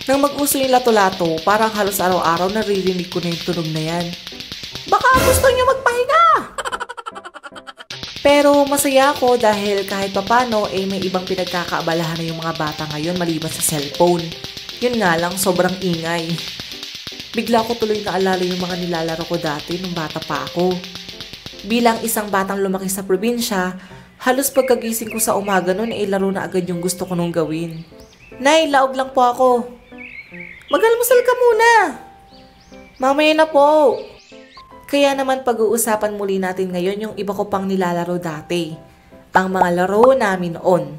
Nang mag-uso yung lato-lato, parang halos araw-araw naririnig ko na yung tunog na yan. Baka gusto nyo magpahinga! Pero masaya ako dahil kahit papano may ibang pinagkakaabalahan na yung mga bata ngayon maliban sa cellphone. Yun nga lang, sobrang ingay. Bigla ko tuloy naalala yung mga nilalaro ko dati nung bata pa ako. Bilang isang batang lumaki sa probinsya, halos pagkagising ko sa umaga noon laro na agad yung gusto ko nung gawin. Nay, laog lang po ako. Mag-almusal ka muna. Mamaya na po. Kaya naman pag-uusapan muli natin ngayon yung iba ko pang nilalaro dati. Ang mga laro namin noon.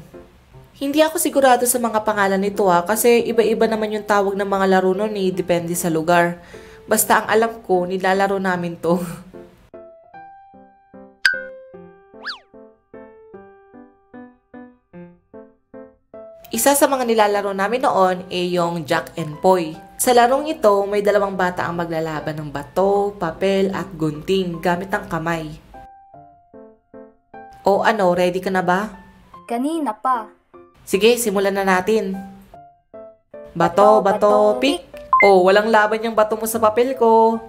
Hindi ako sigurado sa mga pangalan nito kasi iba-iba naman yung tawag ng mga laro noon depende sa lugar. Basta ang alam ko, nilalaro namin to. Isa sa mga nilalaro namin noon yung Jack and Poy. Sa larong ito, may dalawang bata ang maglalaban ng bato, papel at gunting gamit ang kamay. O ano, ready ka na ba? Kanina pa. Sige, simulan na natin. Bato, bato, pick. O, walang laban yung bato mo sa papel ko.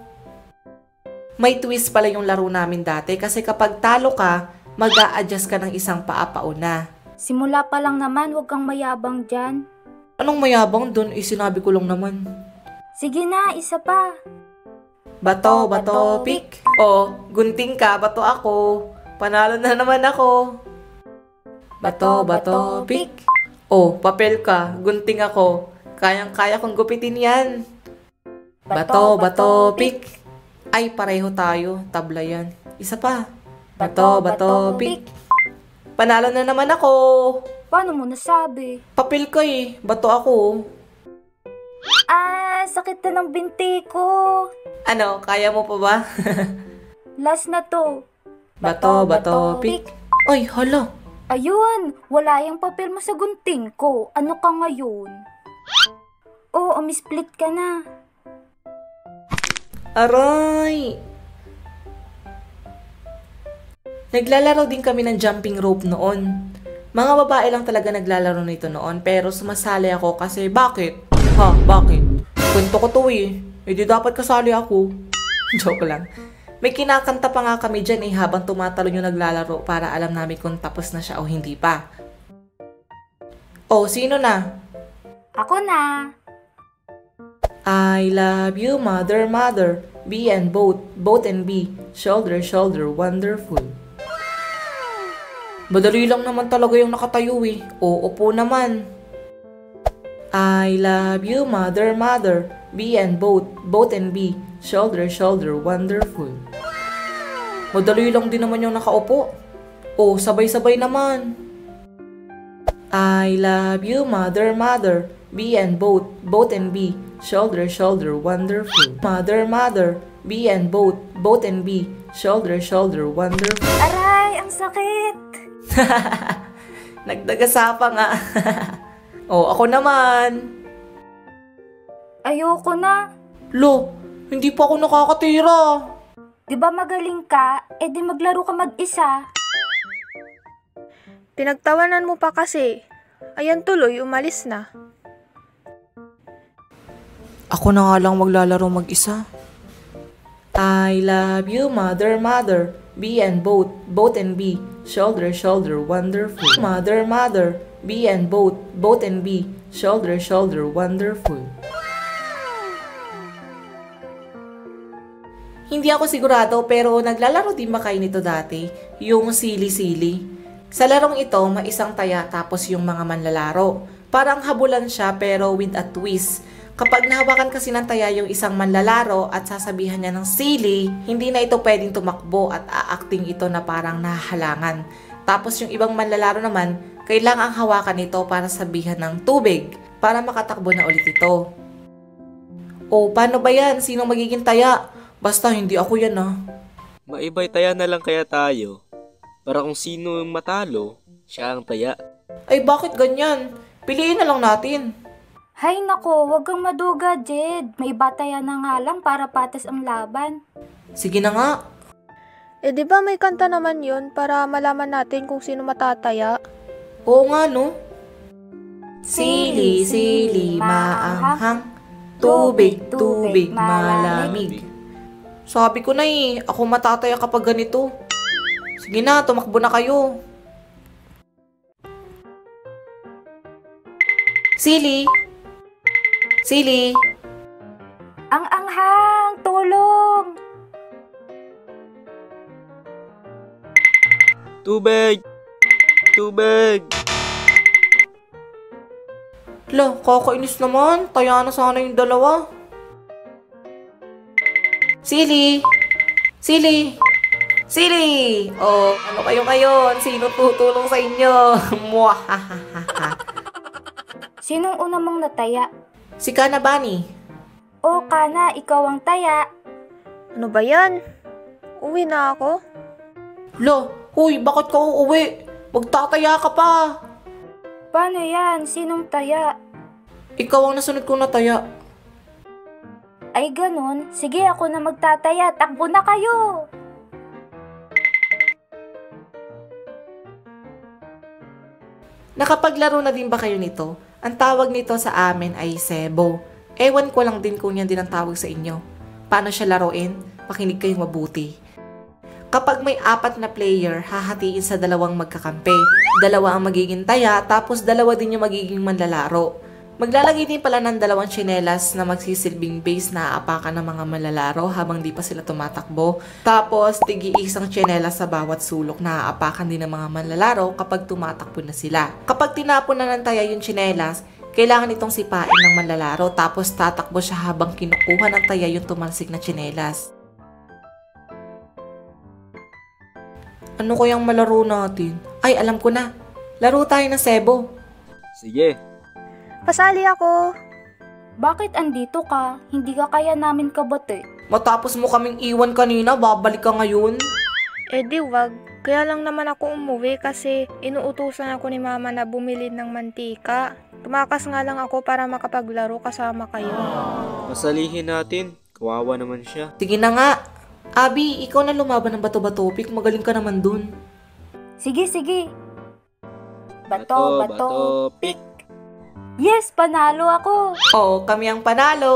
May twist pala yung laro namin dati kasi kapag talo ka, mag-a-adjust ka ng isang paa pauna. Simula pa lang naman, huwag kang mayabang dyan. Anong mayabang dun? Sinabi ko lang naman. Sige na, isa pa. Bato, bato, pick. O, gunting ka, bato ako. Panalo na naman ako. Bato, bato, pick. O, papel ka, gunting ako. Kayang-kaya kong gupitin yan. Bato, bato, pick. Ay, pareho tayo. Tabla yan. Isa pa. Bato, bato, pick. Panalo na naman ako. Paano mo nasabi? Papel ka bato ako. Sakit na ng binti ko. Ano, kaya mo pa ba? Last na to. Bato, bato, pick. Ay, hala. Ayun, wala yung papel mo sa gunting ko. Ano ka ngayon? Oo, umisplit ka na. Aray! Naglalaro din kami ng jumping rope noon. Mga babae lang talaga naglalaro nito noon pero sumasali ako kasi bakit? Ha, bakit? Kwento ko to Hindi dapat kasali ako. Joke lang. May kinakanta pa nga kami dyan habang tumatalon yung naglalaro para alam namin kung tapos na siya o hindi pa. Oh, sino na? Ako na. I love you, mother, mother. Be and boat and be. Shoulder, shoulder, wonderful. Madali lang naman talaga yung nakatayo O, upo naman. I love you, mother, mother. Be and boat and be. Shoulder, shoulder, wonderful. Madali lang din naman yung nakaupo. O, sabay-sabay naman. I love you, mother, mother. Be and boat and be. Shoulder, shoulder, wonderful. Mother, mother. Be and boat and be. Shoulder, shoulder, wonderful. Aray, ang sakit. Nagdagasapa nga. O, ako naman. Ayoko na. Lo, hindi pa ako nakakatira. Di ba magaling ka? Di maglaro ka mag-isa. Pinagtawanan mo pa kasi. Ayan tuloy, umalis na. Ako na nga lang maglalaro mag-isa. I love you, mother, mother. Be and boat and be. Shoulder, shoulder, wonderful. Mother, mother. Be and boat and be. Shoulder, shoulder, wonderful. Hindi ako sigurado pero naglalaro din ba kayo nito dati? Yung sili-sili. Sa larong ito, may isang taya tapos yung mga manlalaro. Parang habulan siya pero with a twist. Kapag nahawakan kasi ng taya yung isang manlalaro at sasabihan niya ng sili, hindi na ito pwedeng tumakbo at aacting ito na parang nahahalangan. Tapos yung ibang manlalaro naman, kailangang hawakan ito para sabihan ng tubig para makatakbo na ulit ito. O, paano ba yan? Sinong magiging taya? Basta hindi ako yan Maibay taya na lang kaya tayo. Para kung sino yung matalo, siya ang taya. Ay, bakit ganyan? Piliin na lang natin. Hay nako, wag kang maduga, Jed. May bataya na nga lang para patas ang laban. Sige na nga. Di ba may kanta naman yun para malaman natin kung sino matataya? Oo nga, no? Sili, sili, maanghang. Tubig, tubig, malamig. Sabi ko na ako matataya kapag ganito. Sige na, tumakbo na kayo. Sili! Sili! Ang anghang! Tulong! Tubig! Tubig! Lo, kakainis naman. Taya na sana yung dalawa. Sili! Sili! Sili! Oh, ano kayo ngayon? Sino tutulong sa inyo? Mwahahaha. Sinong una mong nataya? Si Kana Bunny. O Kana, ikaw ang taya. Ano ba yan? Uwi na ako? Lo, huy, bakit ka uuwi? Magtataya ka pa. Paano yan? Sinong taya? Ikaw ang nasunod kong nataya. Ay ganun? Sige, ako na magtataya. Takbo na kayo! Nakapaglaro na din ba kayo nito? Ang tawag nito sa amin ay sebo. Ewan ko lang din kung yan din ang tawag sa inyo. Paano siya laruin? Pakinig kayong mabuti. Kapag may 4 na player, hahatiin sa 2 magkakampi. 2 ang magiging taya, tapos 2 din yung magiging manlalaro. Maglalagay din pala ng 2 tsinelas na magsisilbing base na aapakan ng mga manlalaro habang di pa sila tumatakbo. Tapos, tig-iisang tsinelas sa bawat sulok na aapakan din ng mga manlalaro kapag tumatakbo na sila. Kapag tinapon na ng taya yung tsinelas, kailangan itong sipain ng manlalaro tapos tatakbo siya habang kinukuha ng taya yung tumalsik na tsinelas. Ano kayang malaro natin? Ay, alam ko na. Laro tayo ng sebo. Sige. Pasali ako. Bakit andito ka? Hindi ka kaya namin kabate. Matapos mo kaming iwan kanina, babalik ka ngayon? Eh di wag. Kaya lang naman ako umuwi kasi inuutusan ako ni mama na bumili ng mantika. Tumakas nga lang ako para makapaglaro kasama kayo. Pasalihin natin. Kawawa naman siya. Sige na nga. Abi, ikaw na lumaban ng bato-bato pick. Magaling ka naman dun. Sige, sige. Bato, bato, pick. Yes, panalo ako. Oo, kami ang panalo.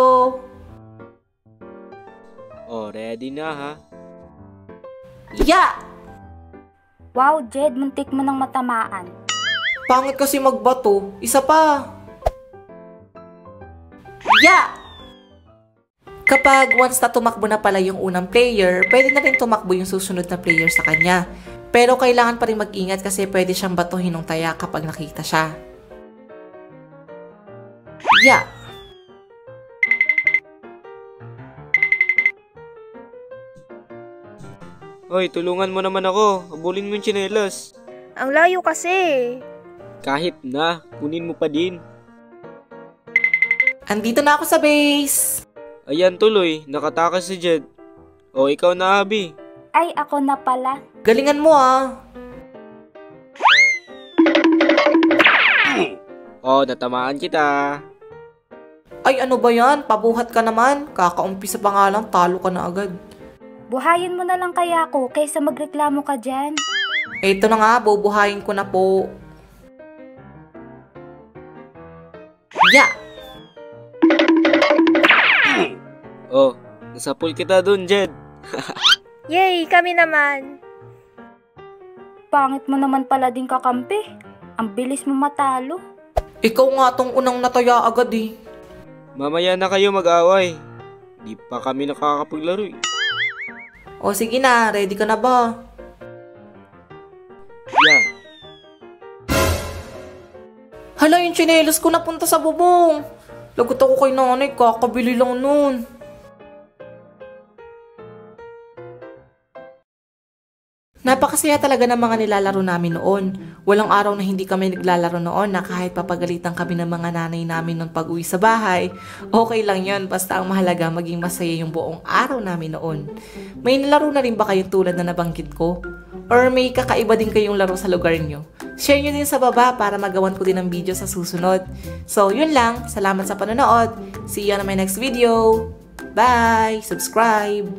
Oh, ready na ha? Ya! Wow, Jed, muntik mo ng matamaan. Pangit kasi magbato. Isa pa. Ya! Kapag once na tumakbo na pala yung unang player, pwede na rin tumakbo yung susunod na player sa kanya. Pero kailangan pa rin mag-ingat kasi pwede siyang batuhin ng taya kapag nakita siya. Ya! Hoy, tulungan mo naman ako. Habulin mo yung tsinelas. Ang layo kasi. Kahit na, kunin mo pa din. Andito na ako sa base. Ayan tuloy, nakatakas si Jed. O, ikaw na, Abby. Ay, ako na pala. Galingan mo ah. O, natamaan kita. Ay, ano ba yan? Pabuhat ka naman. Kakaumpisa pa nga lang, talo ka na agad. Buhayin mo na lang kaya ako kaysa magreklamo ka dyan. Eto na nga, bubuhayin ko na po. Ya! O, nasapul kita dun, Jed. Yay, kami naman. Pangit mo naman pala din kakampi. Ang bilis mo matalo. Ikaw nga tong unang nataya agad eh. Mamaya na kayo mag-away. Di pa kami nakakapaglaro eh. O sige na, ready ka na ba? Yeah. Hala, yung tsinelas ko napunta sa bubong. Lagot ako kay nanay, kakabili lang nun. Napakasaya talaga ng mga nilalaro namin noon. Walang araw na hindi kami naglalaro noon na kahit papagalitan kami ng mga nanay namin noon pag-uwi sa bahay, okay lang yun, basta ang mahalaga maging masaya yung buong araw namin noon. May nilaro na rin ba kayong tulad na nabanggit ko? Or may kakaiba din kayong laro sa lugar nyo? Share nyo din sa baba para magawan ko din ng video sa susunod. So yun lang, salamat sa panonood. See you on my next video. Bye! Subscribe!